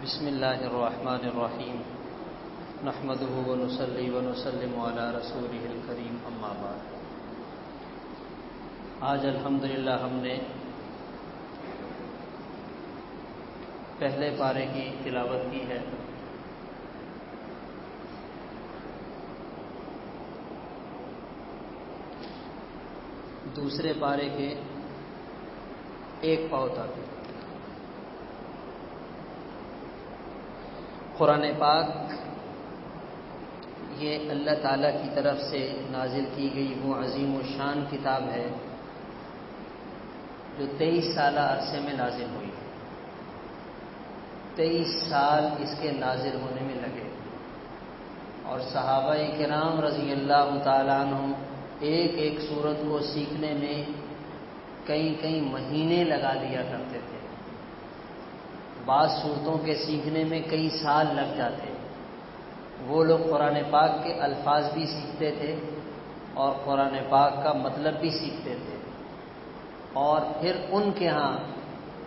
بسم اللہ الرحمن الرحیم نحمده ونصلی ونسلم علی رسولہ الکریم اما بعد۔ آج الحمدللہ ہم نے پہلے پارے کی تلاوت کی ہے۔ دوسرے پارے کے ایک پاؤ تک قرآن پاک یہ اللہ تعالیٰ کی طرف سے نازل کی گئی وہ عظیم و شان کتاب ہے جو 23 سالہ عرصے میں نازل ہوئی۔ 23 سال اس کے نازل ہونے میں لگے اور صحابہ کرام رضی اللہ تعالیٰ عنہ ایک ایک سورت کو سیکھنے میں کئی مہینے لگا دیا کرتے تھے۔ بعض صورتوں کے سیکھنے میں کئی سال لگ جاتے۔ وہ لوگ قرآن پاک کے الفاظ بھی سیکھتے تھے اور قرآن پاک کا مطلب بھی سیکھتے تھے، اور پھر ان کے ہاں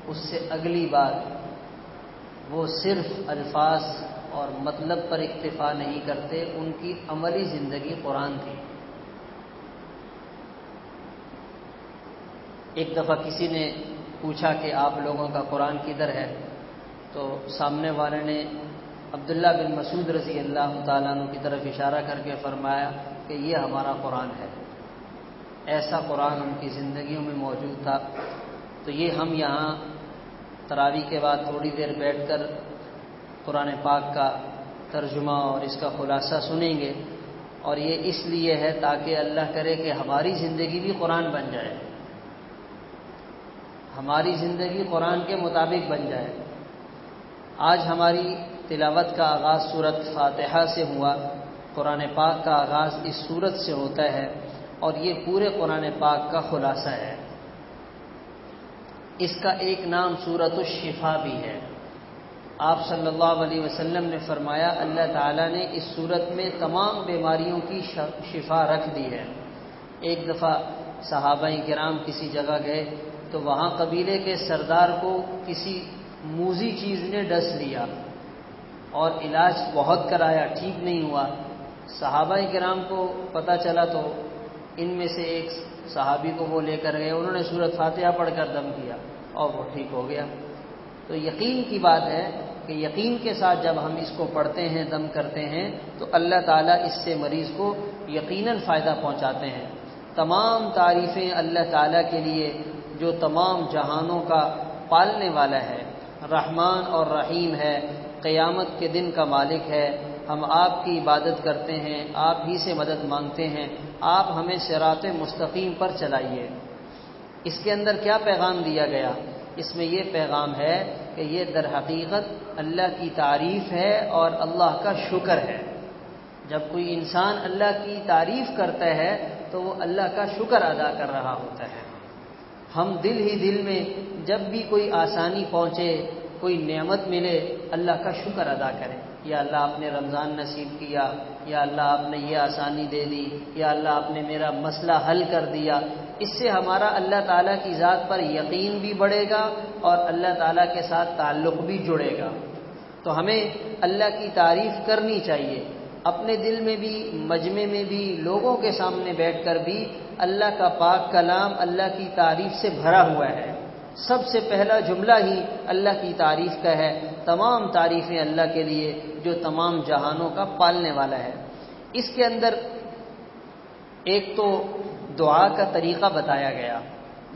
اس سے اگلی بات وہ صرف الفاظ اور مطلب پر اکتفا نہیں کرتے، ان کی عملی زندگی قرآن تھی۔ ایک دفعہ کسی نے پوچھا کہ آپ لوگوں کا قرآن کدھر ہے؟ تو سامنے والے نے عبداللہ بن مسعود رضی اللہ تعالیٰ عنہ کی طرف اشارہ کر کے فرمایا کہ یہ ہمارا قرآن ہے۔ ایسا قرآن ان کی زندگیوں میں موجود تھا۔ تو یہ ہم یہاں تراویح کے بعد تھوڑی دیر بیٹھ کر قرآن پاک کا ترجمہ اور اس کا خلاصہ سنیں گے، اور یہ اس لیے ہے تاکہ اللہ کرے کہ ہماری زندگی بھی قرآن بن جائے، ہماری زندگی قرآن کے مطابق بن جائے۔ آج ہماری تلاوت کا آغاز سورۃ فاتحہ سے ہوا۔ قرآن پاک کا آغاز اس سورت سے ہوتا ہے اور یہ پورے قرآن پاک کا خلاصہ ہے۔ اس کا ایک نام سورۃ الشفاء بھی ہے۔ آپ صلی اللہ علیہ وسلم نے فرمایا اللہ تعالیٰ نے اس سورت میں تمام بیماریوں کی شفا رکھ دی ہے۔ ایک دفعہ صحابہ کرام کسی جگہ گئے تو وہاں قبیلے کے سردار کو کسی موذی چیز نے ڈس لیا اور علاج بہت کرایا، ٹھیک نہیں ہوا۔ صحابہ کرام کو پتہ چلا تو ان میں سے ایک صحابی کو وہ لے کر گئے، انہوں نے سورۃ فاتحہ پڑھ کر دم کیا اور وہ ٹھیک ہو گیا۔ تو یقین کی بات ہے کہ یقین کے ساتھ جب ہم اس کو پڑھتے ہیں، دم کرتے ہیں، تو اللہ تعالیٰ اس سے مریض کو یقیناً فائدہ پہنچاتے ہیں۔ تمام تعریفیں اللہ تعالیٰ کے لیے جو تمام جہانوں کا پالنے والا ہے، رحمان اور رحیم ہے، قیامت کے دن کا مالک ہے۔ ہم آپ کی عبادت کرتے ہیں، آپ ہی سے مدد مانگتے ہیں، آپ ہمیں صراط مستقیم پر چلائیے۔ اس کے اندر کیا پیغام دیا گیا؟ اس میں یہ پیغام ہے کہ یہ در حقیقت اللہ کی تعریف ہے اور اللہ کا شکر ہے۔ جب کوئی انسان اللہ کی تعریف کرتا ہے تو وہ اللہ کا شکر ادا کر رہا ہوتا ہے۔ ہم دل ہی دل میں جب بھی کوئی آسانی پہنچے، کوئی نعمت ملے، اللہ کا شکر ادا کریں۔ یا اللہ آپ نے رمضان نصیب کیا، یا اللہ آپ نے یہ آسانی دے دی، یا اللہ آپ نے میرا مسئلہ حل کر دیا۔ اس سے ہمارا اللہ تعالیٰ کی ذات پر یقین بھی بڑھے گا اور اللہ تعالیٰ کے ساتھ تعلق بھی جڑے گا۔ تو ہمیں اللہ کی تعریف کرنی چاہیے، اپنے دل میں بھی، مجمع میں بھی، لوگوں کے سامنے بیٹھ کر بھی اللہ کا پاک کلام اللہ کی تعریف سے بھرا ہوا ہے۔ سب سے پہلا جملہ ہی اللہ کی تعریف کا ہے۔ تمام تعریفیں اللہ کے لیے جو تمام جہانوں کا پالنے والا ہے۔ اس کے اندر ایک تو دعا کا طریقہ بتایا گیا۔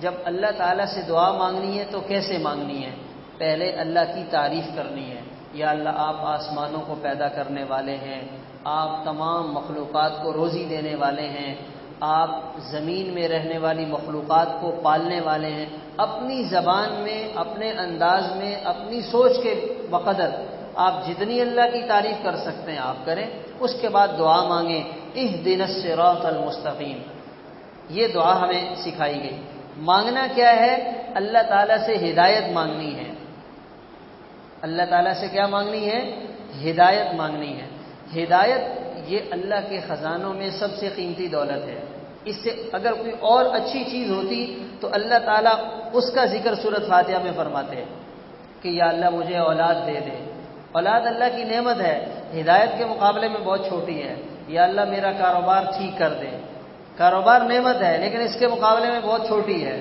جب اللہ تعالیٰ سے دعا مانگنی ہے تو کیسے مانگنی ہے؟ پہلے اللہ کی تعریف کرنی ہے۔ یا اللہ آپ آسمانوں کو پیدا کرنے والے ہیں، آپ تمام مخلوقات کو روزی دینے والے ہیں، آپ زمین میں رہنے والی مخلوقات کو پالنے والے ہیں۔ اپنی زبان میں، اپنے انداز میں، اپنی سوچ کے بقدر آپ جتنی اللہ کی تعریف کر سکتے ہیں آپ کریں۔ اس کے بعد دعا مانگیں، اہدنا الصراط المستقیم۔ یہ دعا ہمیں سکھائی گئی۔ مانگنا کیا ہے؟ اللہ تعالیٰ سے ہدایت مانگنی ہے۔ اللہ تعالیٰ سے کیا مانگنی ہے؟ ہدایت مانگنی ہے۔ ہدایت یہ اللہ کے خزانوں میں سب سے قیمتی دولت ہے۔ اس سے اگر کوئی اور اچھی چیز ہوتی تو اللہ تعالیٰ اس کا ذکر سورۃ فاتحہ میں فرماتے ہیں کہ یا اللہ مجھے اولاد دے دے، اولاد اللہ کی نعمت ہے، ہدایت کے مقابلے میں بہت چھوٹی ہے۔ یا اللہ میرا کاروبار ٹھیک کر دے، کاروبار نعمت ہے لیکن اس کے مقابلے میں بہت چھوٹی ہے۔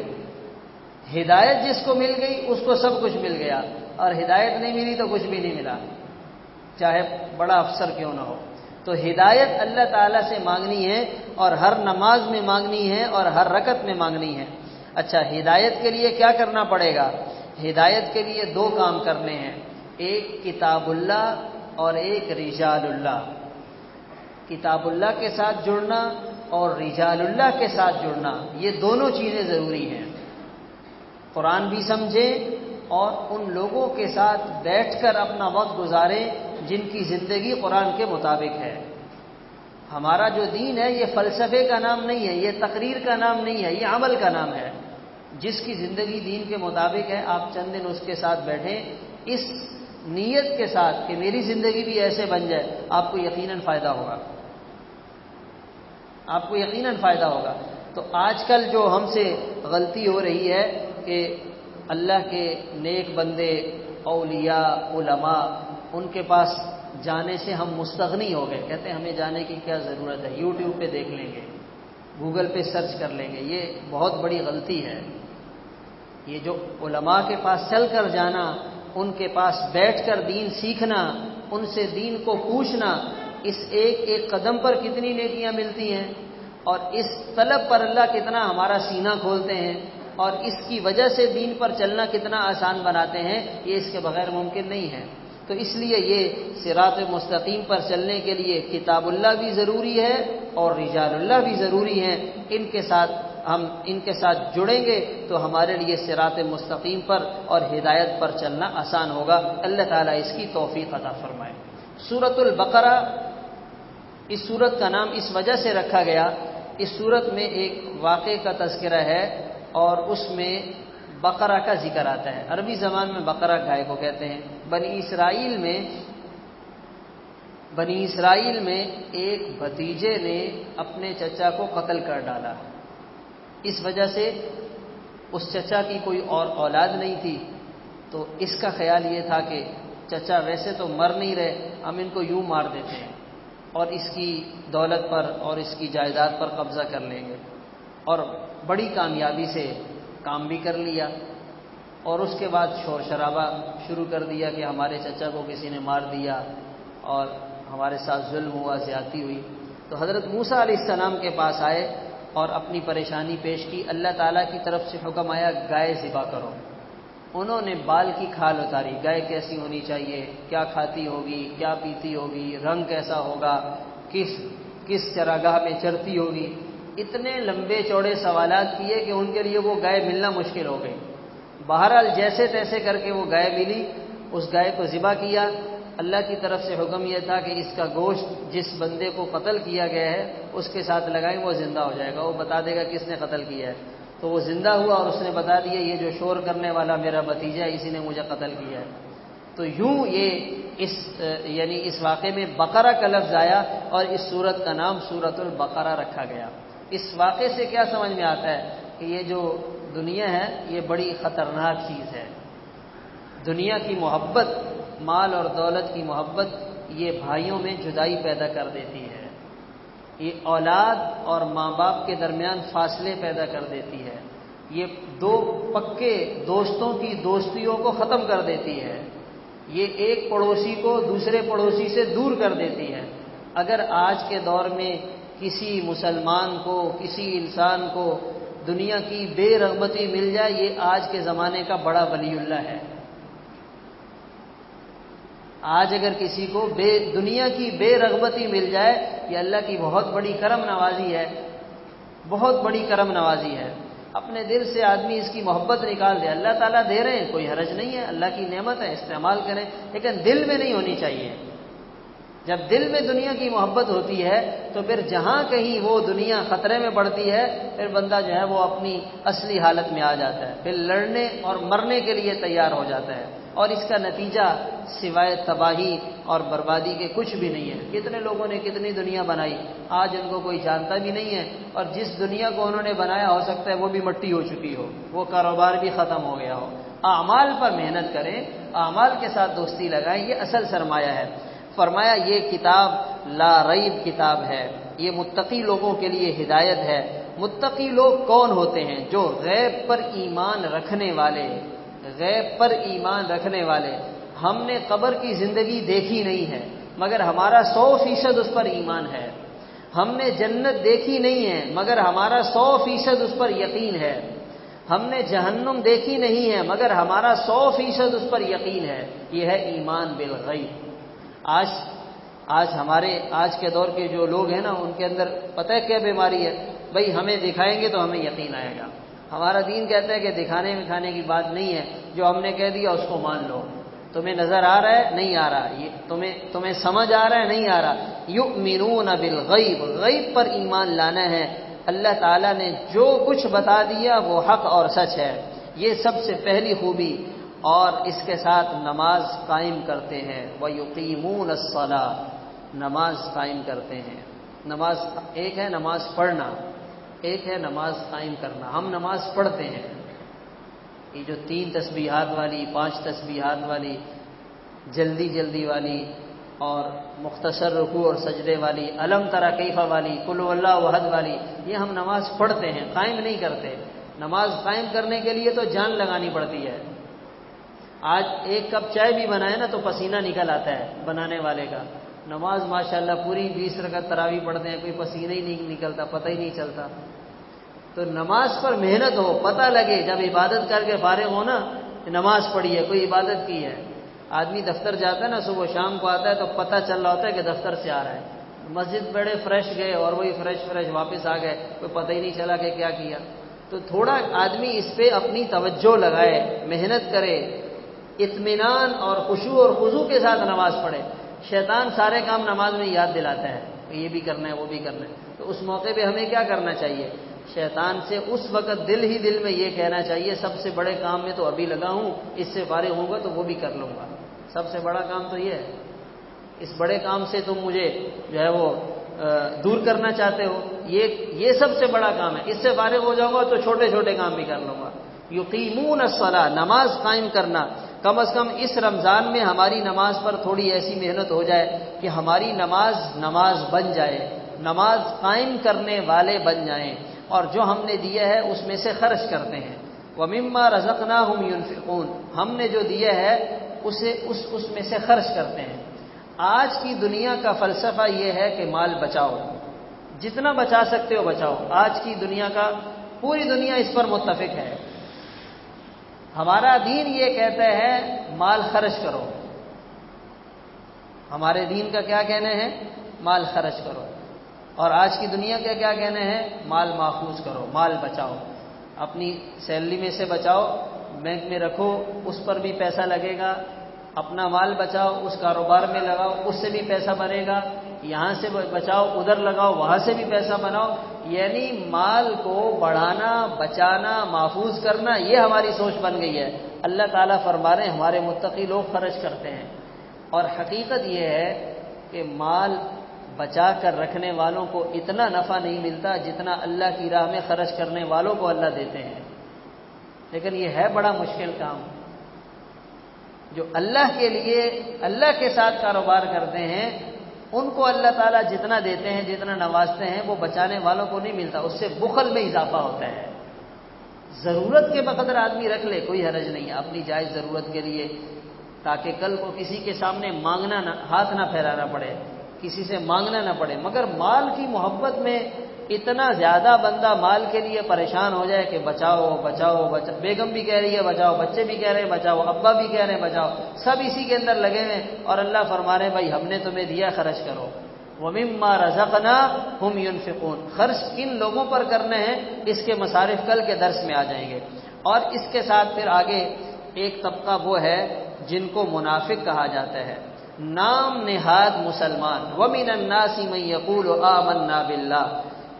ہدایت جس کو مل گئی اس کو سب کچھ مل گیا، اور ہدایت نہیں ملی تو کچھ بھی نہیں ملا، چاہے بڑا افسر کیوں نہ ہو۔ تو ہدایت اللہ تعالیٰ سے مانگنی ہے، اور ہر نماز میں مانگنی ہے، اور ہر رکعت میں مانگنی ہے۔ اچھا، ہدایت کے لیے کیا کرنا پڑے گا؟ ہدایت کے لیے دو کام کرنے ہیں، ایک کتاب اللہ اور ایک رجال اللہ۔ کتاب اللہ کے ساتھ جڑنا اور رجال اللہ کے ساتھ جڑنا، یہ دونوں چیزیں ضروری ہیں۔ قرآن بھی سمجھیں اور ان لوگوں کے ساتھ بیٹھ کر اپنا وقت گزاریں جن کی زندگی قرآن کے مطابق ہے۔ ہمارا جو دین ہے یہ فلسفے کا نام نہیں ہے، یہ تقریر کا نام نہیں ہے، یہ عمل کا نام ہے۔ جس کی زندگی دین کے مطابق ہے، آپ چند دن اس کے ساتھ بیٹھیں اس نیت کے ساتھ کہ میری زندگی بھی ایسے بن جائے، آپ کو یقیناً فائدہ ہوگا، آپ کو یقیناً فائدہ ہوگا۔ تو آج کل جو ہم سے غلطی ہو رہی ہے کہ اللہ کے نیک بندے، اولیاء، علماء، ان کے پاس جانے سے ہم مستغنی ہو گئے، کہتے ہیں ہمیں جانے کی کیا ضرورت ہے، یوٹیوب پہ دیکھ لیں گے، گوگل پہ سرچ کر لیں گے۔ یہ بہت بڑی غلطی ہے۔ یہ جو علماء کے پاس چل کر جانا، ان کے پاس بیٹھ کر دین سیکھنا، ان سے دین کو پوچھنا، اس ایک ایک قدم پر کتنی نیکیاں ملتی ہیں، اور اس طلب پر اللہ کتنا ہمارا سینہ کھولتے ہیں، اور اس کی وجہ سے دین پر چلنا کتنا آسان بناتے ہیں، یہ اس کے بغیر ممکن نہیں ہے۔ تو اس لیے یہ صراط مستقیم پر چلنے کے لیے کتاب اللہ بھی ضروری ہے اور رجال اللہ بھی ضروری ہیں۔ ہم ان کے ساتھ جڑیں گے تو ہمارے لیے صراط مستقیم پر اور ہدایت پر چلنا آسان ہوگا۔ اللہ تعالیٰ اس کی توفیق عطا فرمائے۔ سورۃ البقرہ، اس سورت کا نام اس وجہ سے رکھا گیا، اس سورت میں ایک واقعے کا تذکرہ ہے اور اس میں بقرہ کا ذکر آتا ہے۔ عربی زبان میں بقرہ گائے کو کہتے ہیں۔ بنی اسرائیل میں ایک بھتیجے نے اپنے چچا کو قتل کر ڈالا، اس وجہ سے اس چچا کی کوئی اور اولاد نہیں تھی، تو اس کا خیال یہ تھا کہ چچا ویسے تو مر نہیں رہے، ہم ان کو یوں مار دیتے ہیں اور اس کی دولت پر اور اس کی جائیداد پر قبضہ کر لیں گے، اور بڑی کامیابی سے کام بھی کر لیا۔ اور اس کے بعد شور شرابہ شروع کر دیا کہ ہمارے چچا کو کسی نے مار دیا اور ہمارے ساتھ ظلم ہوا، زیادتی ہوئی۔ تو حضرت موسیٰ علیہ السلام کے پاس آئے اور اپنی پریشانی پیش کی۔ اللہ تعالیٰ کی طرف سے حکم آیا گائے ذبح کرو۔ انہوں نے بال کی کھال اتاری، گائے کیسی ہونی چاہیے، کیا کھاتی ہوگی، کیا پیتی ہوگی، رنگ کیسا ہوگا، کس چراگاہ میں چرتی ہوگی، اتنے لمبے چوڑے سوالات کیے کہ ان کے لیے وہ گائے ملنا مشکل ہو گئی۔ بہرحال جیسے تیسے کر کے وہ گائے ملی، اس گائے کو ذبح کیا۔ اللہ کی طرف سے حکم یہ تھا کہ اس کا گوشت جس بندے کو قتل کیا گیا ہے اس کے ساتھ لگائیں، وہ زندہ ہو جائے گا، وہ بتا دے گا کس نے قتل کیا ہے۔ تو وہ زندہ ہوا اور اس نے بتا دیا یہ جو شور کرنے والا میرا بھتیجا ہے، اسی نے مجھے قتل کیا ہے۔ تو یوں یہ اس واقعے میں بقرہ کا لفظ آیا اور اس سورت کا نام سورۃ البقرہ رکھا گیا۔ اس واقعے سے کیا سمجھ میں آتا ہے کہ یہ جو دنیا ہے یہ بڑی خطرناک چیز ہے۔ دنیا کی محبت، مال اور دولت کی محبت، یہ بھائیوں میں جدائی پیدا کر دیتی ہے، یہ اولاد اور ماں باپ کے درمیان فاصلے پیدا کر دیتی ہے، یہ دو پکے دوستوں کی دوستیوں کو ختم کر دیتی ہے، یہ ایک پڑوسی کو دوسرے پڑوسی سے دور کر دیتی ہے۔ اگر آج کے دور میں کسی مسلمان کو، کسی انسان کو دنیا کی بے رغبتی مل جائے، یہ آج کے زمانے کا بڑا ولی اللہ ہے۔ آج اگر کسی کو دنیا کی بے رغبتی مل جائے، یہ اللہ کی بہت بڑی کرم نوازی ہے، بہت بڑی کرم نوازی ہے۔ اپنے دل سے آدمی اس کی محبت نکال دے، اللہ تعالیٰ دے رہے ہیں، کوئی حرج نہیں ہے، اللہ کی نعمت ہے، استعمال کریں، لیکن دل میں نہیں ہونی چاہیے۔ جب دل میں دنیا کی محبت ہوتی ہے تو پھر جہاں کہیں وہ دنیا خطرے میں پڑتی ہے، پھر بندہ جو ہے وہ اپنی اصلی حالت میں آ جاتا ہے، پھر لڑنے اور مرنے کے لیے تیار ہو جاتا ہے، اور اس کا نتیجہ سوائے تباہی اور بربادی کے کچھ بھی نہیں ہے۔ کتنے لوگوں نے کتنی دنیا بنائی، آج ان کو کوئی جانتا بھی نہیں ہے، اور جس دنیا کو انہوں نے بنایا ہو سکتا ہے وہ بھی مٹی ہو چکی ہو، وہ کاروبار بھی ختم ہو گیا ہو، اعمال پر محنت کریں، اعمال کے ساتھ دوستی لگائیں، یہ اصل سرمایہ ہے۔ فرمایا یہ کتاب لا ریب کتاب ہے، یہ متقی لوگوں کے لیے ہدایت ہے۔ متقی لوگ کون ہوتے ہیں؟ جو غیب پر ایمان رکھنے والے، غیب پر ایمان رکھنے والے۔ ہم نے قبر کی زندگی دیکھی نہیں ہے مگر ہمارا 100% اس پر ایمان ہے۔ ہم نے جنت دیکھی نہیں ہے مگر ہمارا 100% اس پر یقین ہے۔ ہم نے جہنم دیکھی نہیں ہے مگر ہمارا 100% اس پر یقین ہے۔ یہ ہے ایمان بالغیب۔ آج کے دور کے جو لوگ ہیں نا، ان کے اندر پتہ ہے کیا بیماری ہے؟ بھئی ہمیں دکھائیں گے تو ہمیں یقین آئے گا۔ ہمارا دین کہتا ہے کہ دکھانے میں کھانے کی بات نہیں ہے، جو ہم نے کہہ دیا اس کو مان لو۔ تمہیں نظر آ رہا ہے؟ نہیں آ رہا، یہ تمہیں سمجھ آ رہا ہے؟ نہیں آ رہا۔ یؤمنون بالغیب، غیب پر ایمان لانا ہے۔ اللہ تعالیٰ نے جو کچھ بتا دیا وہ حق اور سچ ہے، یہ سب سے پہلی خوبی۔ اور اس کے ساتھ نماز قائم کرتے ہیں، وَيُقِيمُونَ الصَّلَاةَ، نماز قائم کرتے ہیں۔ نماز ایک ہے نماز پڑھنا، ایک ہے نماز قائم کرنا۔ ہم نماز پڑھتے ہیں، یہ جو 3 تسبیحات والی، 5 تسبیحات والی، جلدی والی اور مختصر رکوع اور سجدے والی، الم تری کیف والی، قل هو اللہ احد والی، یہ ہم نماز پڑھتے ہیں، قائم نہیں کرتے۔ نماز قائم کرنے کے لیے تو جان لگانی پڑتی ہے۔ آج 1 کپ چائے بھی بنائے نا تو پسینہ نکل آتا ہے بنانے والے کا۔ نماز ماشاءاللہ پوری 20 رکعت تراویح پڑھتے ہیں، کوئی پسینہ ہی نہیں نکلتا، پتہ ہی نہیں چلتا۔ تو نماز پر محنت ہو، پتہ لگے، جب عبادت کر کے فارغ ہو نا، نماز پڑھی ہے، کوئی عبادت کی ہے۔ آدمی دفتر جاتا ہے نا، صبح شام کو آتا ہے تو پتہ چل رہا ہوتا ہے کہ دفتر سے آ رہا ہے۔ مسجد بڑے فریش گئے اور وہی فریش واپس آ گئے، کوئی پتہ ہی نہیں چلا کہ کیا کیا۔ تو تھوڑا آدمی اس پہ اپنی توجہ لگائے، محنت کرے، اطمینان اور خشوع اور خضوع کے ساتھ نماز پڑھے۔ شیطان سارے کام نماز میں یاد دلاتا ہے، یہ بھی کرنا ہے وہ بھی کرنا ہے۔ تو اس موقع پہ ہمیں کیا کرنا چاہیے؟ شیطان سے اس وقت دل میں یہ کہنا چاہیے، سب سے بڑے کام میں تو ابھی لگا ہوں، اس سے فارغ ہوں گا تو وہ بھی کر لوں گا۔ سب سے بڑا کام تو یہ ہے، اس بڑے کام سے تم مجھے جو ہے وہ دور کرنا چاہتے ہو، یہ سب سے بڑا کام ہے، اس سے فارغ ہو جاؤں گا تو چھوٹے چھوٹے کام بھی کر لوں گا۔ یقیمون الصلاۃ، نماز قائم کرنا۔ کم از کم اس رمضان میں ہماری نماز پر تھوڑی ایسی محنت ہو جائے کہ ہماری نماز بن جائے، نماز قائم کرنے والے بن جائیں، اور جو ہم نے دیا ہے اس میں سے خرچ کرتے ہیں۔ وَمِمَّا رَزَقْنَاهُمْ يُنْفِقُونَ، ہم نے جو دیا ہے اسے اس میں سے خرچ کرتے ہیں۔ آج کی دنیا کا فلسفہ یہ ہے کہ مال بچاؤ، جتنا بچا سکتے ہو بچاؤ۔ آج کی دنیا کا پوری دنیا اس پر متفق ہے۔ ہمارا دین یہ کہتا ہے مال خرچ کرو، ہمارے دین کا کیا کہنا ہے؟ مال خرچ کرو۔ اور آج کی دنیا کا کیا کہنا ہے؟ مال محفوظ کرو، مال بچاؤ، اپنی سیلری میں سے بچاؤ، بینک میں رکھو، اس پر بھی پیسہ لگے گا، اپنا مال بچاؤ، اس کاروبار میں لگاؤ، اس سے بھی پیسہ بنے گا، یہاں سے بچاؤ، ادھر لگاؤ، وہاں سے بھی پیسہ بناؤ۔ یعنی مال کو بڑھانا، بچانا، محفوظ کرنا، یہ ہماری سوچ بن گئی ہے۔ اللہ تعالیٰ فرما رہے ہیں ہمارے متقی لوگ خرچ کرتے ہیں، اور حقیقت یہ ہے کہ مال بچا کر رکھنے والوں کو اتنا نفع نہیں ملتا جتنا اللہ کی راہ میں خرچ کرنے والوں کو اللہ دیتے ہیں۔ لیکن یہ ہے بڑا مشکل کام۔ جو اللہ کے لیے، اللہ کے ساتھ کاروبار کرتے ہیں، ان کو اللہ تعالیٰ جتنا دیتے ہیں، جتنا نوازتے ہیں، وہ بچانے والوں کو نہیں ملتا، اس سے بخل میں اضافہ ہوتا ہے۔ ضرورت کے بقدر آدمی رکھ لے، کوئی حرج نہیں ہے، اپنی جائز ضرورت کے لیے، تاکہ کل کو کسی کے سامنے مانگنا نہ، ہاتھ نہ پھیلانا پڑے، کسی سے مانگنا نہ پڑے۔ مگر مال کی محبت میں اتنا زیادہ بندہ مال کے لیے پریشان ہو جائے کہ بچاؤ بچاؤ بچاؤ، بیگم بھی کہہ رہی ہے بچاؤ، بچے بھی کہہ رہے ہیں بچاؤ، ابا بھی کہہ رہے ہیں بچاؤ، سب اسی کے اندر لگے ہیں، اور اللہ فرما رہے ہیں بھائی ہم نے تمہیں دیا، خرچ کرو۔ وَمِمَّا رَزَقْنَاهُمْ يُنْفِقُونَ، خرچ کن لوگوں پر کرنے ہیں، اس کے مصارف کل کے درس میں آ جائیں گے۔ اور اس کے ساتھ پھر آگے ایک طبقہ وہ ہے جن کو منافق کہا جاتا ہے، نام نہاد مسلمان۔ وَمِنَ النَّاسِ مَن يَقُولُ آمَنَّا بِاللَّهِ،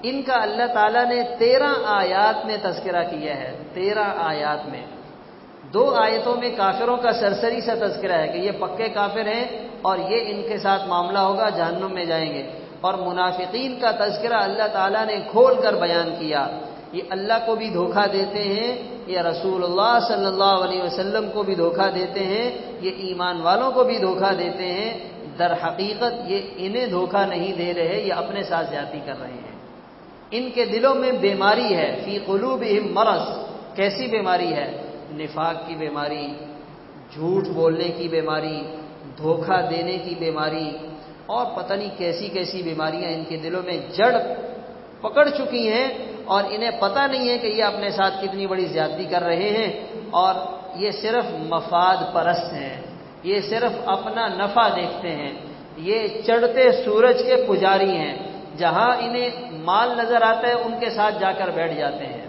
ان کا اللہ تعالیٰ نے 13 آیات میں تذکرہ کیا ہے، 13 آیات میں۔ 2 آیتوں میں کافروں کا سرسری سا تذکرہ ہے کہ یہ پکے کافر ہیں اور یہ ان کے ساتھ معاملہ ہوگا، جہنم میں جائیں گے۔ اور منافقین کا تذکرہ اللہ تعالیٰ نے کھول کر بیان کیا یہ اللہ کو بھی دھوکہ دیتے ہیں، یہ رسول اللہ صلی اللہ علیہ وسلم کو بھی دھوکہ دیتے ہیں، یہ ایمان والوں کو بھی دھوکہ دیتے ہیں۔ در حقیقت یہ انہیں دھوکہ نہیں دے رہے، یہ اپنے ساتھ زیادتی کر رہے ہیں۔ ان کے دلوں میں بیماری ہے، فی قلوبہم مرض۔ کیسی بیماری ہے؟ نفاق کی بیماری، جھوٹ بولنے کی بیماری، دھوکہ دینے کی بیماری، اور پتہ نہیں کیسی کیسی بیماریاں ان کے دلوں میں جڑ پکڑ چکی ہیں، اور انہیں پتہ نہیں ہے کہ یہ اپنے ساتھ کتنی بڑی زیادتی کر رہے ہیں، اور یہ صرف مفاد پرست ہیں، یہ صرف اپنا نفع دیکھتے ہیں، یہ چڑھتے سورج کے پجاری ہیں، جہاں انہیں مال نظر آتا ہے ان کے ساتھ جا کر بیٹھ جاتے ہیں،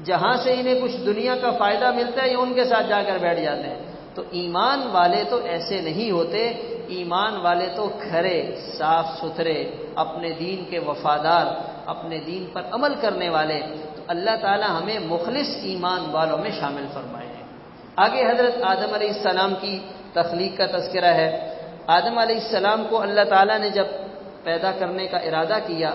جہاں سے انہیں کچھ دنیا کا فائدہ ملتا ہے یہ ان کے ساتھ جا کر بیٹھ جاتے ہیں۔ تو ایمان والے تو ایسے نہیں ہوتے، ایمان والے تو کھرے، صاف ستھرے، اپنے دین کے وفادار، اپنے دین پر عمل کرنے والے۔ تو اللہ تعالی ہمیں مخلص ایمان والوں میں شامل فرمائے ہیں۔ آگے حضرت آدم علیہ السلام کی تخلیق کا تذکرہ ہے۔ آدم علیہ السلام کو اللہ تعالی نے جب پیدا کرنے کا ارادہ کیا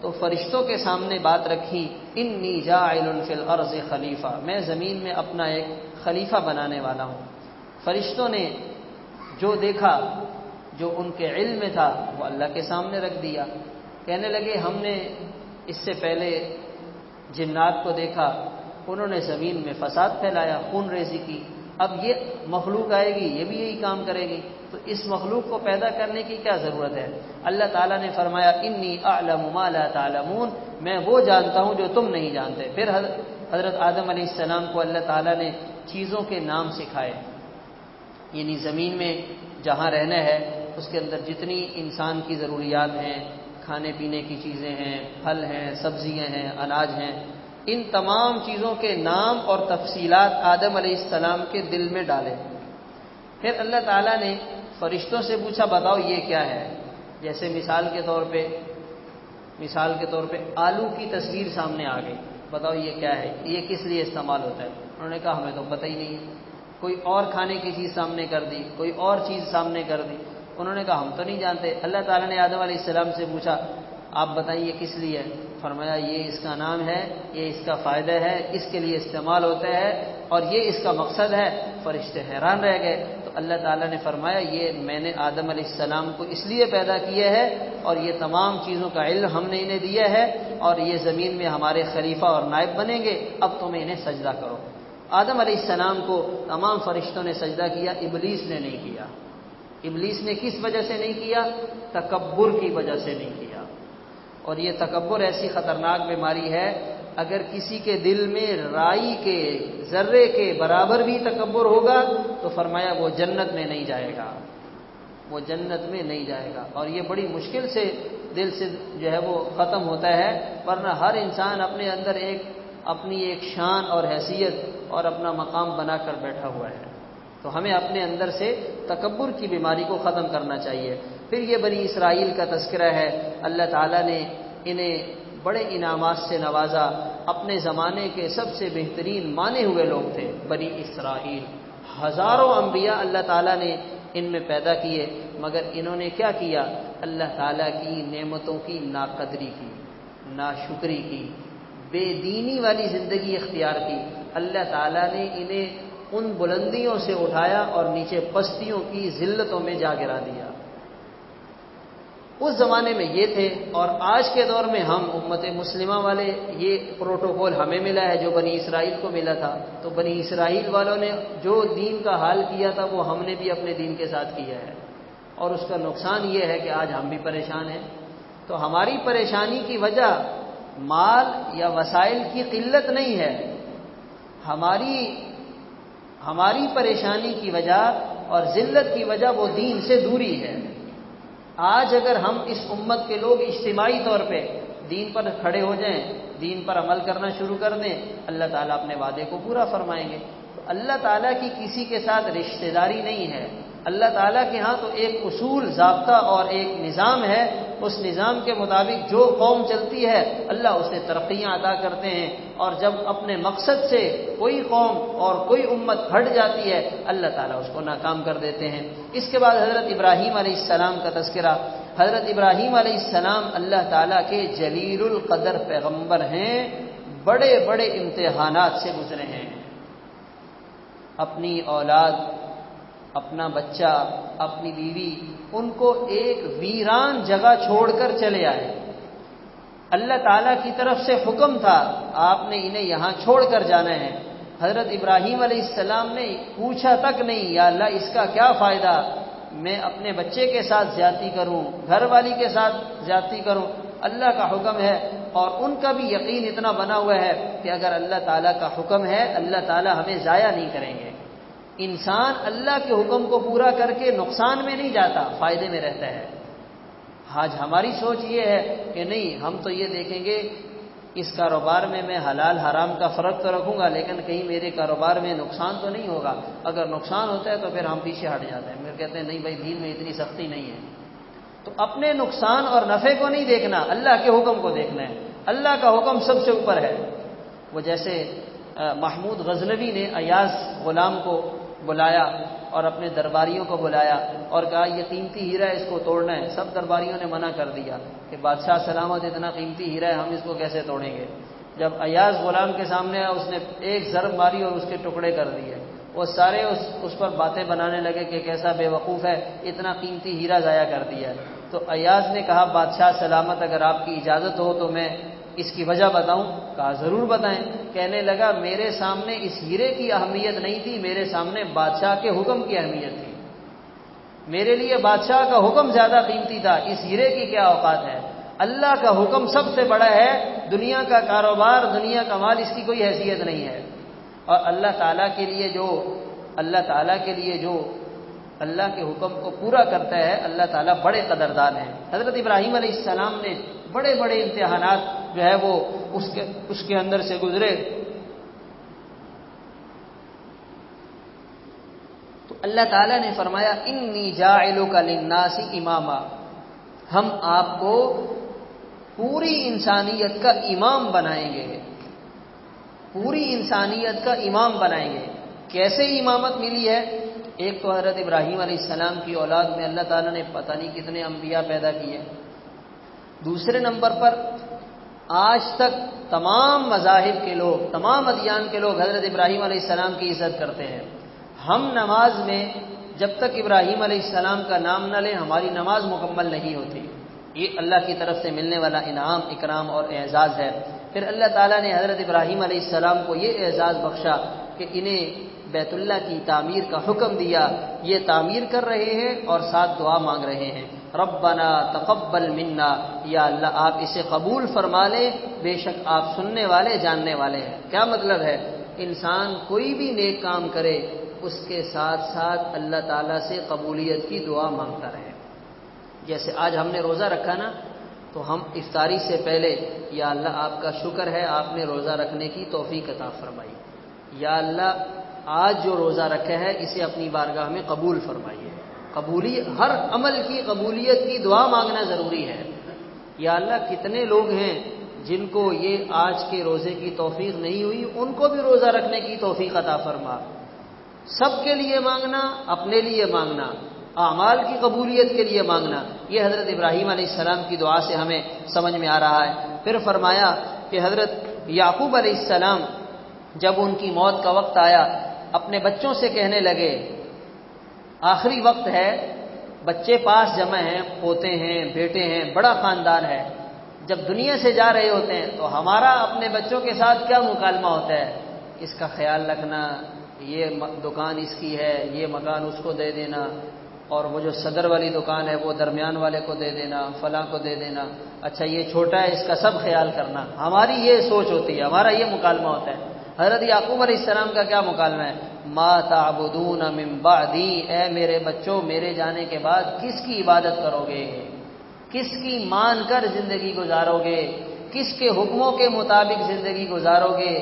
تو فرشتوں کے سامنے بات رکھی، انی جاعل فی الارض خلیفہ، میں زمین میں اپنا ایک خلیفہ بنانے والا ہوں۔ فرشتوں نے جو دیکھا، جو ان کے علم میں تھا، وہ اللہ کے سامنے رکھ دیا۔ کہنے لگے ہم نے اس سے پہلے جنات کو دیکھا، انہوں نے زمین میں فساد پھیلایا، خون ریزی کی، اب یہ مخلوق آئے گی، یہ بھی یہی کام کرے گی، تو اس مخلوق کو پیدا کرنے کی کیا ضرورت ہے؟ اللہ تعالیٰ نے فرمایا انی اعلم ما لا تعلمون، میں وہ جانتا ہوں جو تم نہیں جانتے۔ پھر حضرت آدم علیہ السلام کو اللہ تعالیٰ نے چیزوں کے نام سکھائے، یعنی زمین میں جہاں رہنا ہے اس کے اندر جتنی انسان کی ضروریات ہیں، کھانے پینے کی چیزیں ہیں، پھل ہیں، سبزیاں ہیں، اناج ہیں، ان تمام چیزوں کے نام اور تفصیلات آدم علیہ السلام کے دل میں ڈالے۔ پھر اللہ تعالیٰ نے فرشتوں سے پوچھا بتاؤ یہ کیا ہے؟ جیسے مثال کے طور پہ آلو کی تصویر سامنے آ گئی، بتاؤ یہ کیا ہے، یہ کس لیے استعمال ہوتا ہے؟ انہوں نے کہا ہمیں تو پتہ ہی نہیں ہے۔ کوئی اور کھانے کی چیز سامنے کر دی، کوئی اور چیز سامنے کر دی، انہوں نے کہا ہم تو نہیں جانتے۔ اللہ تعالیٰ نے آدم علیہ السلام سے پوچھا آپ بتائیے کس لیے ہے؟ فرمایا یہ اس کا نام ہے، یہ اس کا فائدہ ہے، اس کے لیے استعمال ہوتا ہے، اور یہ اس کا مقصد ہے۔ فرشتے حیران رہ گئے۔ تو اللہ تعالیٰ نے فرمایا یہ میں نے آدم علیہ السلام کو اس لیے پیدا کیا ہے، اور یہ تمام چیزوں کا علم ہم نے انہیں دیا ہے، اور یہ زمین میں ہمارے خلیفہ اور نائب بنیں گے، اب تم انہیں سجدہ کرو۔ آدم علیہ السلام کو تمام فرشتوں نے سجدہ کیا، ابلیس نے نہیں کیا۔ ابلیس نے کس وجہ سے نہیں کیا؟ تکبر کی وجہ سے نہیں کیا۔ اور یہ تکبر ایسی خطرناک بیماری ہے، اگر کسی کے دل میں رائی کے ذرے کے برابر بھی تکبر ہوگا تو فرمایا وہ جنت میں نہیں جائے گا، وہ جنت میں نہیں جائے گا، اور یہ بڑی مشکل سے دل سے جو ہے وہ ختم ہوتا ہے، ورنہ ہر انسان اپنے اندر اپنی ایک شان اور حیثیت اور اپنا مقام بنا کر بیٹھا ہوا ہے۔ تو ہمیں اپنے اندر سے تکبر کی بیماری کو ختم کرنا چاہیے۔ پھر یہ بنی اسرائیل کا تذکرہ ہے، اللہ تعالیٰ نے انہیں بڑے انعامات سے نوازا، اپنے زمانے کے سب سے بہترین مانے ہوئے لوگ تھے بنی اسرائیل، ہزاروں انبیاء اللہ تعالیٰ نے ان میں پیدا کیے، مگر انہوں نے کیا کیا؟ اللہ تعالیٰ کی نعمتوں کی ناقدری کی، ناشکری کی، بے دینی والی زندگی اختیار کی۔ اللہ تعالیٰ نے انہیں ان بلندیوں سے اٹھایا اور نیچے پستیوں کی ذلتوں میں جا گرا دیا۔ اس زمانے میں یہ تھے، اور آج کے دور میں ہم امت مسلمہ والے یہ پروٹوکول ہمیں ملا ہے جو بنی اسرائیل کو ملا تھا۔ تو بنی اسرائیل والوں نے جو دین کا حال کیا تھا وہ ہم نے بھی اپنے دین کے ساتھ کیا ہے، اور اس کا نقصان یہ ہے کہ آج ہم بھی پریشان ہیں۔ تو ہماری پریشانی کی وجہ مال یا وسائل کی قلت نہیں ہے، ہماری پریشانی کی وجہ اور ذلت کی وجہ وہ دین سے دوری ہے۔ آج اگر ہم اس امت کے لوگ اجتماعی طور پہ دین پر کھڑے ہو جائیں، دین پر عمل کرنا شروع کر دیں، اللہ تعالیٰ اپنے وعدے کو پورا فرمائیں گے۔ تو اللہ تعالیٰ کی کسی کے ساتھ رشتہ داری نہیں ہے، اللہ تعالیٰ کے ہاں تو ایک اصول، ضابطہ اور ایک نظام ہے، اس نظام کے مطابق جو قوم چلتی ہے اللہ اسے ترقیاں عطا کرتے ہیں، اور جب اپنے مقصد سے کوئی قوم اور کوئی امت ہٹ جاتی ہے اللہ تعالیٰ اس کو ناکام کر دیتے ہیں۔ اس کے بعد حضرت ابراہیم علیہ السلام کا تذکرہ۔ حضرت ابراہیم علیہ السلام اللہ تعالیٰ کے جلیل القدر پیغمبر ہیں، بڑے بڑے امتحانات سے گزرے ہیں. اپنی اولاد، اپنا بچہ، اپنی بیوی، ان کو ایک ویران جگہ چھوڑ کر چلے آئے. اللہ تعالیٰ کی طرف سے حکم تھا آپ نے انہیں یہاں چھوڑ کر جانا ہے. حضرت ابراہیم علیہ السلام نے پوچھا تک نہیں، یا اللہ اس کا کیا فائدہ، میں اپنے بچے کے ساتھ زیادتی کروں، گھر والی کے ساتھ زیادتی کروں، اللہ کا حکم ہے. اور ان کا بھی یقین اتنا بنا ہوا ہے کہ اگر اللہ تعالیٰ کا حکم ہے اللہ تعالیٰ ہمیں ضائع نہیں کریں گے. انسان اللہ کے حکم کو پورا کر کے نقصان میں نہیں جاتا، فائدے میں رہتا ہے. آج ہماری سوچ یہ ہے کہ نہیں، ہم تو یہ دیکھیں گے اس کاروبار میں میں حلال حرام کا فرق تو رکھوں گا لیکن کہیں میرے کاروبار میں نقصان تو نہیں ہوگا. اگر نقصان ہوتا ہے تو پھر ہم پیچھے ہٹ جاتے ہیں، پھر کہتے ہیں نہیں بھائی دین میں اتنی سختی نہیں ہے. تو اپنے نقصان اور نفع کو نہیں دیکھنا، اللہ کے حکم کو دیکھنا ہے. اللہ کا حکم سب سے اوپر ہے. وہ جیسے محمود غزنوی نے ایاز غلام کو بلایا اور اپنے درباریوں کو بلایا اور کہا یہ قیمتی ہیرا ہے، اس کو توڑنا ہے. سب درباریوں نے منع کر دیا کہ بادشاہ سلامت اتنا قیمتی ہیرا ہے، ہم اس کو کیسے توڑیں گے. جب ایاز غلام کے سامنے آیا اس نے ایک ضرب ماری اور اس کے ٹکڑے کر دیے. وہ سارے اس پر باتیں بنانے لگے کہ کیسا بے وقوف ہے، اتنا قیمتی ہیرا ضائع کر دیا. تو ایاز نے کہا بادشاہ سلامت اگر آپ کی اجازت ہو تو میں اس کی وجہ بتاؤں. کہا ضرور بتائیں. کہنے لگا میرے سامنے اس ہیرے کی اہمیت نہیں تھی، میرے سامنے بادشاہ کے حکم کی اہمیت تھی. میرے لیے بادشاہ کا حکم زیادہ قیمتی تھا، اس ہیرے کی کیا اوقات ہے. اللہ کا حکم سب سے بڑا ہے، دنیا کا کاروبار، دنیا کا مال اس کی کوئی حیثیت نہیں ہے. اور اللہ تعالیٰ کے لیے جو اللہ کے حکم کو پورا کرتا ہے اللہ تعالیٰ بڑے قدردان ہیں. حضرت ابراہیم علیہ السلام نے بڑے بڑے امتحانات جو ہے وہ اس کے اندر سے گزرے. تو اللہ تعالیٰ نے فرمایا انی جاعلک للناس اماما، ہم آپ کو پوری انسانیت کا امام بنائیں گے. پوری انسانیت کا امام بنائیں گے. کیسے امامت ملی ہے؟ ایک تو حضرت ابراہیم علیہ السلام کی اولاد میں اللہ تعالیٰ نے پتہ نہیں کتنے انبیاء پیدا کیے. دوسرے نمبر پر آج تک تمام مذاہب کے لوگ، تمام ادیان کے لوگ حضرت ابراہیم علیہ السلام کی عزت کرتے ہیں. ہم نماز میں جب تک ابراہیم علیہ السلام کا نام نہ لیں ہماری نماز مکمل نہیں ہوتی. یہ اللہ کی طرف سے ملنے والا انعام، اکرام اور اعزاز ہے. پھر اللہ تعالیٰ نے حضرت ابراہیم علیہ السلام کو یہ اعزاز بخشا کہ انہیں بیت اللہ کی تعمیر کا حکم دیا. یہ تعمیر کر رہے ہیں اور ساتھ دعا مانگ رہے ہیں، ربنا تقبل منا، یا اللہ آپ اسے قبول فرما لیں، بے شک آپ سننے والے جاننے والے ہیں. کیا مطلب ہے؟ انسان کوئی بھی نیک کام کرے اس کے ساتھ ساتھ اللہ تعالیٰ سے قبولیت کی دعا مانگتا رہے. جیسے آج ہم نے روزہ رکھا نا، تو ہم افطاری سے پہلے یا اللہ آپ کا شکر ہے آپ نے روزہ رکھنے کی توفیق عطا فرمائی، یا اللہ آج جو روزہ رکھا ہے اسے اپنی بارگاہ میں قبول فرمائیے. ہر عمل کی قبولیت کی دعا مانگنا ضروری ہے. یا اللہ کتنے لوگ ہیں جن کو یہ آج کے روزے کی توفیق نہیں ہوئی، ان کو بھی روزہ رکھنے کی توفیق عطا فرما. سب کے لیے مانگنا، اپنے لیے مانگنا، اعمال کی قبولیت کے لیے مانگنا، یہ حضرت ابراہیم علیہ السلام کی دعا سے ہمیں سمجھ میں آ رہا ہے. پھر فرمایا کہ حضرت یعقوب علیہ السلام جب ان کی موت کا وقت آیا اپنے بچوں سے کہنے لگے، آخری وقت ہے، بچے پاس جمع ہیں، پوتے ہیں، بیٹے ہیں، بڑا خاندان ہے. جب دنیا سے جا رہے ہوتے ہیں تو ہمارا اپنے بچوں کے ساتھ کیا مکالمہ ہوتا ہے؟ اس کا خیال رکھنا، یہ دکان اس کی ہے، یہ مکان اس کو دے دینا، اور وہ جو صدر والی دکان ہے وہ درمیان والے کو دے دینا، فلاں کو دے دینا، اچھا یہ چھوٹا ہے اس کا سب خیال کرنا. ہماری یہ سوچ ہوتی ہے، ہمارا یہ مکالمہ ہوتا ہے. حضرت یعقوب علیہ السلام کا کیا مکالمہ ہے؟ ما تعبدون من بعدی، اے میرے بچوں میرے جانے کے بعد کس کی عبادت کرو گے، کس کی مان کر زندگی گزارو گے، کس کے حکموں کے مطابق زندگی گزارو گے،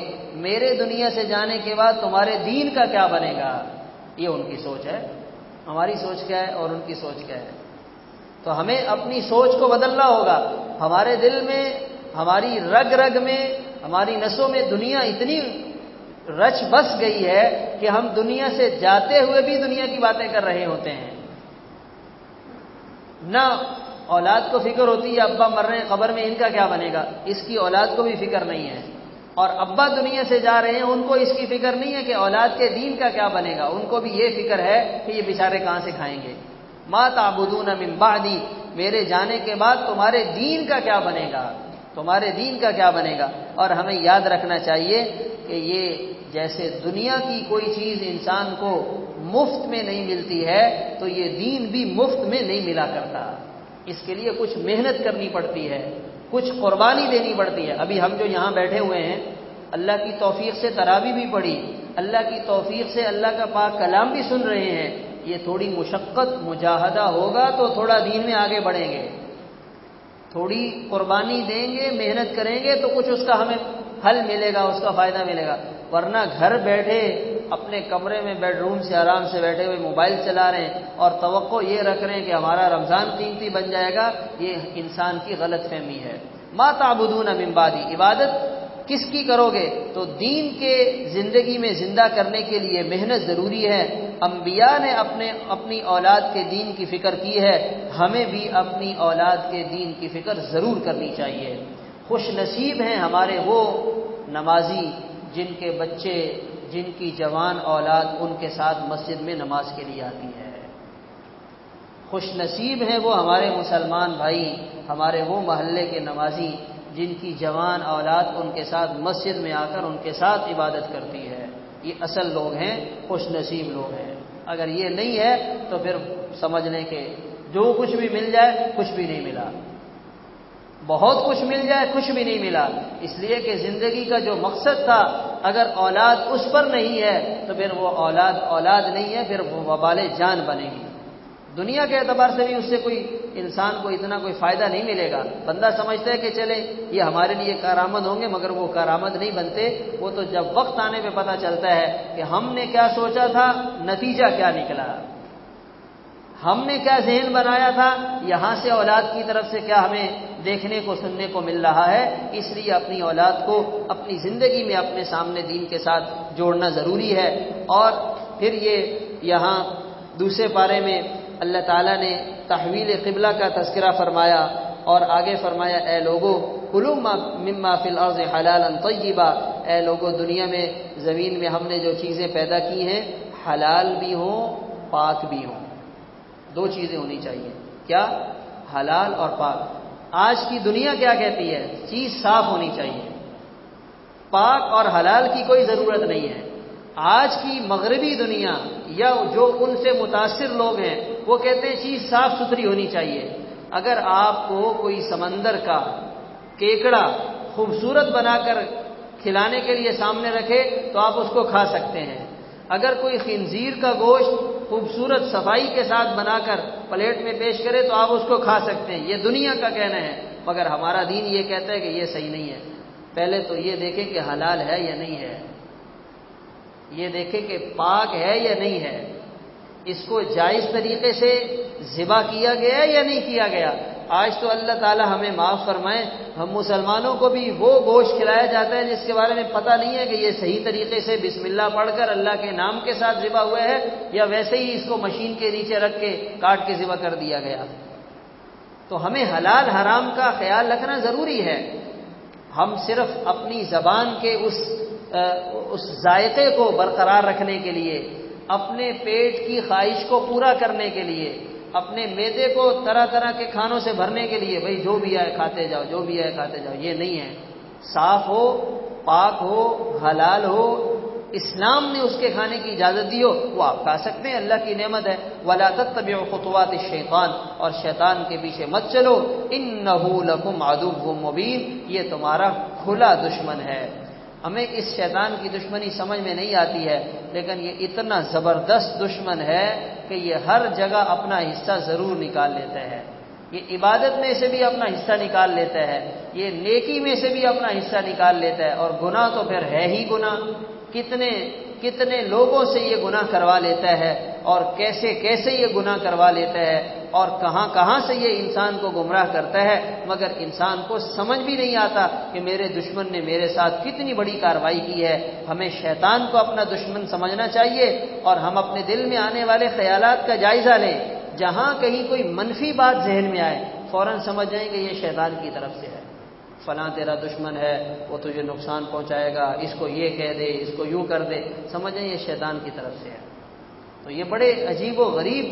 میرے دنیا سے جانے کے بعد تمہارے دین کا کیا بنے گا. یہ ان کی سوچ ہے. ہماری سوچ کیا ہے اور ان کی سوچ کیا ہے؟ تو ہمیں اپنی سوچ کو بدلنا ہوگا. ہمارے دل میں، ہماری رگ رگ میں، ہماری نسوں میں دنیا اتنی رچ بس گئی ہے کہ ہم دنیا سے جاتے ہوئے بھی دنیا کی باتیں کر رہے ہوتے ہیں. نہ اولاد کو فکر ہوتی ہے ابا مر رہے ہیں قبر میں ان کا کیا بنے گا، اس کی اولاد کو بھی فکر نہیں ہے. اور ابا دنیا سے جا رہے ہیں، ان کو اس کی فکر نہیں ہے کہ اولاد کے دین کا کیا بنے گا، ان کو بھی یہ فکر ہے کہ یہ بیچارے کہاں سے کھائیں گے۔ ما تعبدون من بعدی، میرے جانے کے بعد تمہارے دین کا کیا بنے گا، تمہارے دین کا کیا بنے گا۔ اور ہمیں یاد رکھنا چاہیے کہ یہ جیسے دنیا کی کوئی چیز انسان کو مفت میں نہیں ملتی ہے، تو یہ دین بھی مفت میں نہیں ملا کرتا، اس کے لیے کچھ محنت کرنی پڑتی ہے، کچھ قربانی دینی پڑتی ہے۔ ابھی ہم جو یہاں بیٹھے ہوئے ہیں، اللہ کی توفیق سے تراویح بھی پڑھی، اللہ کی توفیق سے اللہ کا پاک کلام بھی سن رہے ہیں، یہ تھوڑی مشقت مجاہدہ ہوگا تو تھوڑا دین میں آگے بڑھیں گے، تھوڑی قربانی دیں گے، محنت کریں گے تو کچھ اس کا ہمیں حل ملے گا، اس کا فائدہ ملے گا۔ ورنہ گھر بیٹھے اپنے کمرے میں بیڈ روم سے آرام سے بیٹھے ہوئے موبائل چلا رہے ہیں اور توقع یہ رکھ رہے ہیں کہ ہمارا رمضان قیمتی بن جائے گا، یہ انسان کی غلط فہمی ہے۔ ما تعبدون من بعدی، عبادت کس کی کرو گے؟ تو دین کے زندگی میں زندہ کرنے کے لیے محنت ضروری ہے۔ انبیاء نے اپنی اولاد کے دین کی فکر کی ہے، ہمیں بھی اپنی اولاد کے دین کی فکر ضرور کرنی چاہیے۔ خوش نصیب ہیں ہمارے وہ نمازی جن کے بچے، جن کی جوان اولاد ان کے ساتھ مسجد میں نماز کے لیے آتی ہے۔ خوش نصیب ہیں وہ ہمارے مسلمان بھائی، ہمارے وہ محلے کے نمازی جن کی جوان اولاد ان کے ساتھ مسجد میں آ کر ان کے ساتھ عبادت کرتی ہے۔ یہ اصل لوگ ہیں، خوش نصیب لوگ ہیں۔ اگر یہ نہیں ہے تو پھر سمجھ لیں کہ جو کچھ بھی مل جائے کچھ بھی نہیں ملا، بہت کچھ مل جائے کچھ بھی نہیں ملا، اس لیے کہ زندگی کا جو مقصد تھا اگر اولاد اس پر نہیں ہے تو پھر وہ اولاد نہیں ہے، پھر وہ وبال جان بنے گی۔ دنیا کے اعتبار سے بھی اس سے کوئی انسان کو اتنا کوئی فائدہ نہیں ملے گا۔ بندہ سمجھتا ہے کہ چلے یہ ہمارے لیے کارآمد ہوں گے، مگر وہ کارآمد نہیں بنتے، وہ تو جب وقت آنے پہ پتہ چلتا ہے کہ ہم نے کیا سوچا تھا، نتیجہ کیا نکلا، ہم نے کیا ذہن بنایا تھا، یہاں سے اولاد کی طرف سے کیا ہمیں دیکھنے کو سننے کو مل رہا ہے۔ اس لیے اپنی اولاد کو اپنی زندگی میں اپنے سامنے دین کے ساتھ جوڑنا ضروری ہے۔ اور پھر یہ یہاں دوسرے پارے میں اللہ تعالیٰ نے تحویل قبلہ کا تذکرہ فرمایا اور آگے فرمایا اے لوگو کلوا مما فی الارض حلالا طیبا، اے لوگو دنیا میں زمین میں ہم نے جو چیزیں پیدا کی ہیں حلال بھی ہوں پاک بھی ہوں، دو چیزیں ہونی چاہیے، کیا؟ حلال اور پاک۔ آج کی دنیا کیا کہتی ہے؟ چیز صاف ہونی چاہیے، پاک اور حلال کی کوئی ضرورت نہیں ہے۔ آج کی مغربی دنیا یا جو ان سے متاثر لوگ ہیں وہ کہتے ہیں چیز صاف ستھری ہونی چاہیے۔ اگر آپ کو کوئی سمندر کا کیکڑا خوبصورت بنا کر کھلانے کے لیے سامنے رکھے تو آپ اس کو کھا سکتے ہیں، اگر کوئی خنزیر کا گوشت خوبصورت صفائی کے ساتھ بنا کر پلیٹ میں پیش کرے تو آپ اس کو کھا سکتے ہیں، یہ دنیا کا کہنا ہے، مگر ہمارا دین یہ کہتا ہے کہ یہ صحیح نہیں ہے۔ پہلے تو یہ دیکھیں کہ حلال ہے یا نہیں ہے، یہ دیکھیں کہ پاک ہے یا نہیں ہے، اس کو جائز طریقے سے ذبح کیا گیا یا نہیں کیا گیا۔ آج تو اللہ تعالی ہمیں معاف فرمائے، ہم مسلمانوں کو بھی وہ گوشت کھلایا جاتا ہے جس کے بارے میں پتہ نہیں ہے کہ یہ صحیح طریقے سے بسم اللہ پڑھ کر اللہ کے نام کے ساتھ ذبح ہوا ہے یا ویسے ہی اس کو مشین کے نیچے رکھ کے کاٹ کے ذبح کر دیا گیا۔ تو ہمیں حلال حرام کا خیال رکھنا ضروری ہے۔ ہم صرف اپنی زبان کے اس ذائقے کو برقرار رکھنے کے لیے، اپنے پیٹ کی خواہش کو پورا کرنے کے لیے، اپنے معدے کو طرح طرح کے کھانوں سے بھرنے کے لیے بھئی جو بھی آئے کھاتے جاؤ، جو بھی آئے کھاتے جاؤ، یہ نہیں ہے۔ صاف ہو، پاک ہو، حلال ہو، اسلام نے اس کے کھانے کی اجازت دی ہو، وہ آپ کھا سکتے ہیں، اللہ کی نعمت ہے۔ وَلَا تَتَّبِعُوا خُطُوَاتِ الشَّيْطَانِ، اور شیطان کے پیچھے مت چلو، إِنَّهُ لَكُمْ عَدُوٌّ مُّبِينٌ، یہ تمہارا کھلا دشمن ہے۔ ہمیں اس شیطان کی دشمنی سمجھ میں نہیں آتی ہے، لیکن یہ اتنا زبردست دشمن ہے کہ یہ ہر جگہ اپنا حصہ ضرور نکال لیتا ہے۔ یہ عبادت میں سے بھی اپنا حصہ نکال لیتا ہے، یہ نیکی میں سے بھی اپنا حصہ نکال لیتا ہے، اور گناہ تو پھر ہے ہی گناہ۔ کتنے لوگوں سے یہ گناہ کروا لیتا ہے اور کیسے کیسے یہ گناہ کروا لیتا ہے اور کہاں کہاں سے یہ انسان کو گمراہ کرتا ہے، مگر انسان کو سمجھ بھی نہیں آتا کہ میرے دشمن نے میرے ساتھ کتنی بڑی کارروائی کی ہے۔ ہمیں شیطان کو اپنا دشمن سمجھنا چاہیے اور ہم اپنے دل میں آنے والے خیالات کا جائزہ لیں۔ جہاں کہیں کوئی منفی بات ذہن میں آئے فوراً سمجھ جائیں کہ یہ شیطان کی طرف سے ہے، فلاں تیرا دشمن ہے، وہ تجھے نقصان پہنچائے گا، اس کو یہ کہہ دے، اس کو یوں کر دے، سمجھیں یہ شیطان کی طرف سے ہے۔ تو یہ بڑے عجیب و غریب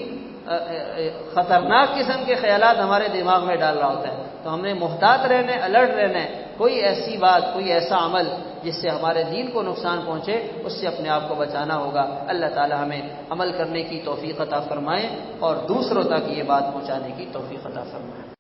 خطرناک قسم کے خیالات ہمارے دماغ میں ڈال رہا ہوتا ہے۔ تو ہم نے محتاط رہنا ہے، الرٹ رہنا ہے، کوئی ایسی بات، کوئی ایسا عمل جس سے ہمارے دین کو نقصان پہنچے، اس سے اپنے آپ کو بچانا ہوگا۔ اللہ تعالی ہمیں عمل کرنے کی توفیق عطا فرمائے اور دوسروں تک یہ بات پہنچانے کی توفیق عطا فرمائے۔